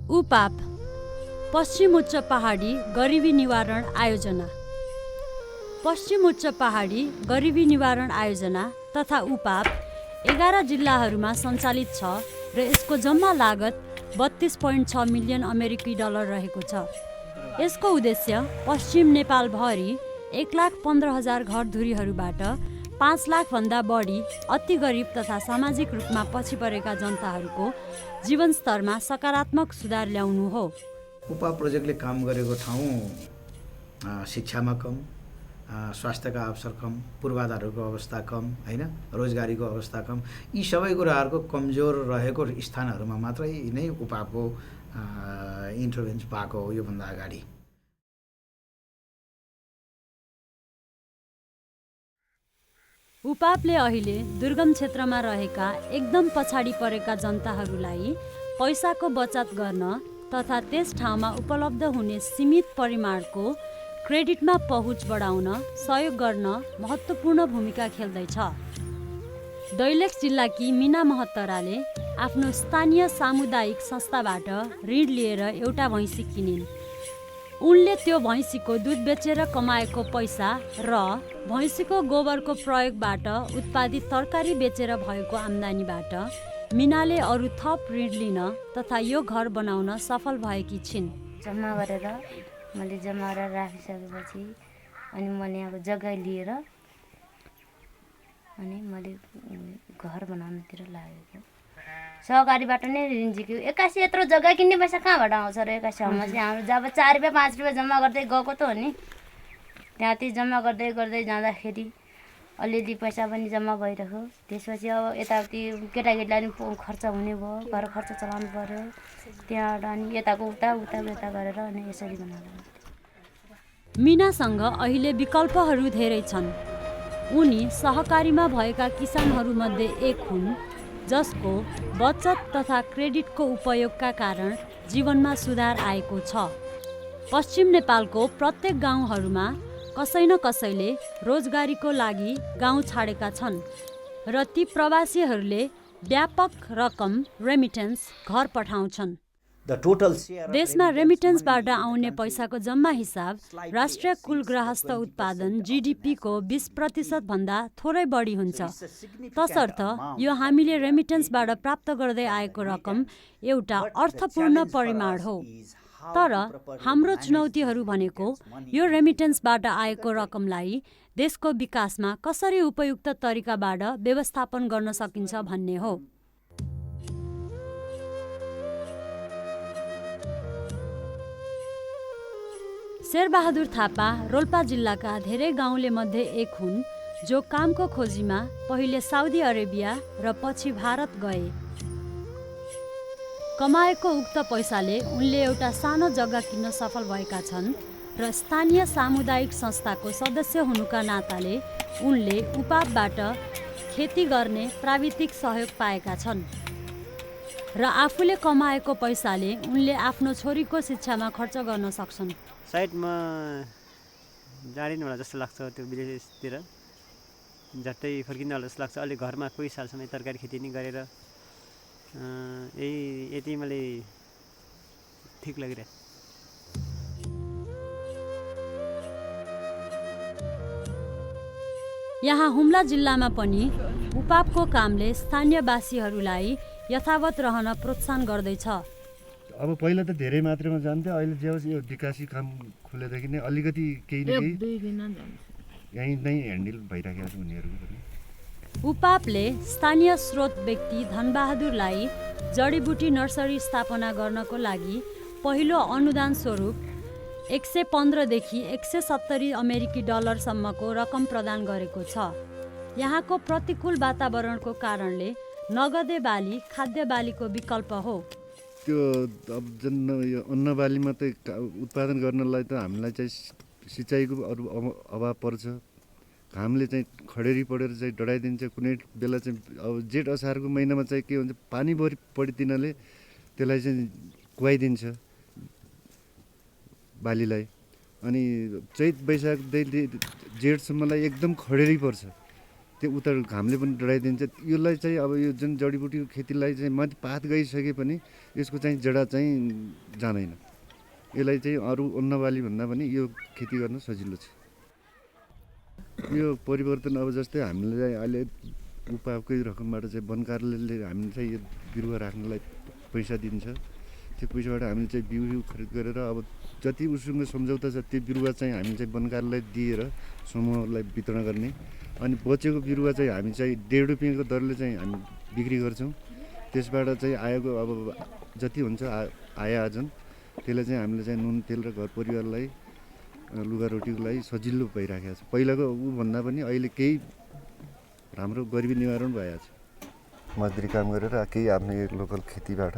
उपाप पश्चिम उच्च पहाडी गरिबी निवारण आयोजना। पश्चिम उच्च पहाडी गरिबी निवारण आयोजना तथा उपाप 11 जिल्लाहरूमा सञ्चालित छ र यसको जम्मा लागत 32.6 मिलियन अमेरिकी डलर रहेको छ। यसको उद्देश्य पश्चिम नेपालभरि 1,15,000 घरधुरीहरूबाट 5 लाखभन्दा बढी अति गरिब तथा सामाजिक रूपमा पछि परेका जनताहरूको जीवनस्तरमा सकारात्मक सुधार ल्याउनु हो। उपा प्रोजेक्टले काम गरेको ठाउँ शिक्षामा कम, स्वास्थ्यका अवसर कम, पूर्वाधारको अवस्था कम, होइन, रोजगारीको अवस्था कम, यी सबै कुराहरूको कमजोर रहेको स्थानहरूमा मात्रै नै उपाको इन्टरभेन्स पाएको हो। योभन्दा अगाडि उपापले अहिले दुर्गम क्षेत्रमा रहेका एकदम पछाडि परेका जनताहरूलाई पैसाको बचत गर्न तथा त्यस ठाउँमा उपलब्ध हुने सीमित परिमाणको क्रेडिटमा पहुँच बढाउन सहयोग गर्न महत्त्वपूर्ण भूमिका खेल्दैछ। दैलेख जिल्लाकी मीना महत्तराले आफ्नो स्थानीय सामुदायिक संस्थाबाट ऋण लिएर एउटा भैँसी किनिन्। उनले त्यो भैँसीको दुध बेचेर कमाएको पैसा र भैँसीको गोबरको प्रयोगबाट उत्पादित तरकारी बेचेर भएको आम्दानीबाट मीनाले अरू थप ऋण लिन तथा यो घर बनाउन सफल भएकी छिन्। जम्मा गरेर मैले जम्मा गरेर राखिसकेपछि अनि मैले अब जग्गा लिएर अनि मैले घर बनाउनतिर लागेको। सहकारीबाट नै ऋण झिक्यो। 81 यत्रो जग्गा किन्ने पैसा कहाँबाट आउँछ र 81 ठाउँमा चाहिँ हाम्रो जब 4 रुपियाँ 5 रुपियाँ जम्मा गर्दै गएको त हो नि। त्यहाँ चाहिँ जम्मा गर्दै गर्दै जाँदाखेरि अलिअलि पैसा पनि जम्मा भइरह्यो। त्यसपछि अब यताउति केटाकेटीलाई पनि खर्च हुने भयो, घर खर्च चलाउनु पर्यो। त्यहाँबाट अनि यताको उता गरेर अनि यसरी बनाएको। मीनासँग अहिले विकल्पहरू धेरै छन्। उनी सहकारीमा भएका किसानहरूमध्ये एक हुन् जसको बचत तथा क्रेडिटको उपयोगका कारण जीवनमा सुधार आएको छ। पश्चिम नेपालको प्रत्येक गाउँहरूमा कसै न कसैले रोजगारीको लागि गाउँ छाडेका छन् र ती प्रवासीहरूले व्यापक रकम रेमिटेन्स घर पठाउँछन्। देशमा रेमिटेन्सबाट आउने पैसाको जम्मा हिसाब राष्ट्रिय कुल गृहस्थ उत्पादन GDP को 20% भन्दा थोरै बढी हुन्छ। तसर्थ यो हामीले रेमिटेन्सबाट प्राप्त गर्दै आएको रकम एउटा अर्थपूर्ण परिमाण हो। तर हाम्रो चुनौतीहरू भनेको यो रेमिटेन्सबाट आएको रकमलाई देशको विकासमा कसरी उपयुक्त तरिकाबाट व्यवस्थापन गर्न सकिन्छ भन्ने हो। शेरबहादुर थापा रोल्पा जिल्लाका धेरै गाउँले मध्ये एक हुन् जो कामको खोजीमा पहिले साउदी अरेबिया र पछि भारत गए। कमाएको उक्त पैसाले उनले एउटा सानो जग्गा किन्न सफल भएका छन् र स्थानीय सामुदायिक संस्थाको सदस्य हुनुका नाताले उनले उपापबाट खेती गर्ने प्राविधिक सहयोग पाएका छन् र आफूले कमाएको पैसाले उनले आफ्नो छोरीको शिक्षामा खर्च गर्न सक्छन्। साइडमा जाडिनु होला जस्तो लाग्छ, त्यो विदेशतिर झट्टै फर्किनु होला जस्तो लाग्छ। अहिले घरमा कोही सालसम्म तरकारी खेती नै गरेर यति मलाई ठिक लागिरहेछ। यहाँ हुम्ला जिल्लामा पनि उपापको कामले स्थानीयवासीहरूलाई यथावत रहन प्रोत्साहन गर्दैछ। अब पहिला त धेरै मात्रामा जान्थ्यो, अहिले जे होस् यो विकासी काम खुलेदेखि नै अलिकति केही न केही यहीँ नै ह्यान्डल भइराखेको छ उनीहरूको। उपापले स्थानीय स्रोत व्यक्ति धनबहादुरलाई जडीबुटी नर्सरी स्थापना गर्नको लागि पहिलो अनुदान स्वरूप 115 देखि 170 अमेरिकी डलरसम्मको रकम प्रदान गरेको छ। यहाँको प्रतिकूल वातावरणको कारणले नगदे बाली खाद्य बालीको विकल्प हो। त्यो अब जुन यो अन्न बाली मात्रै उत्पादन गर्नलाई त हामीलाई चाहिँ सिँचाइको अरू अभाव पर्छ। घामले चाहिँ खडेरी परेर चाहिँ डढाइदिन्छ। कुनै बेला चाहिँ अब जेठ असारको महिनामा चाहिँ के हुन्छ, पानी परिदिनाले त्यसलाई चाहिँ कुहाइदिन्छ बालीलाई। अनि चैत वैशाखदेखि जेठसम्मलाई एकदम खडेरी पर्छ। त्यो उता घामले पनि डढाइदिन्छ। यसलाई चाहिँ अब यो जुन जडीबुटीको खेतीलाई चाहिँ माथि पात गइसके पनि यसको चाहिँ जडा चाहिँ जाँदैन। यसलाई चाहिँ अरू अन्नबाली भन्दा पनि यो खेती गर्न सजिलो छ। यो परिवर्तन अब जस्तै हामीले अहिले उपाकै रकमबाट चाहिँ वन कार्यालयले हामीले चाहिँ यो बिरुवा राख्नलाई पैसा दिन्छ। त्यो पैसाबाट हामीले चाहिँ बिउ खरिद गरेर अब जति उसँग सम्झौता छ त्यो बिरुवा चाहिँ हामी चाहिँ वन कार्यालयलाई दिएर समूहलाई वितरण गर्ने। अनि बचेको बिरुवा चाहिँ हामी चाहिँ 1.5 रुपियाँको दरले चाहिँ हामी बिक्री गर्छौँ। त्यसबाट चाहिँ आएको अब जति हुन्छ आय आर्जन त्यसले चाहिँ हामीले चाहिँ नुन तेल र घर परिवारलाई लुगा रोटीको लागि सजिलो भइराखेको छ। पहिलाको भन्दा पनि अहिले केही राम्रो गरिबी निवारण भइरहेको छ। मजदुरी काम गरेर केही आफ्नो यो लोकल खेतीबाट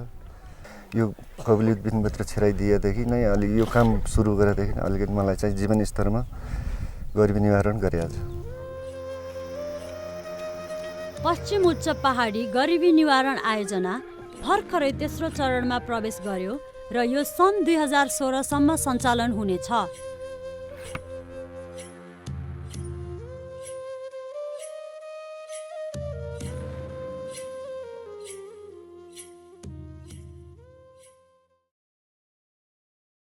यो कबुलियत बिनपत्र छेराइदिएदेखि नै अलि यो काम सुरु गरेदेखि अलिकति मलाई चाहिँ जीवन स्तरमा गरिबी निवारण गरिएको छ। पश्चिम उच्च पहाडी गरिबी निवारण आयोजना भर्खरै तेस्रो चरणमा प्रवेश गर्यो र यो सन् 2016 सम्म सञ्चालन हुनेछ।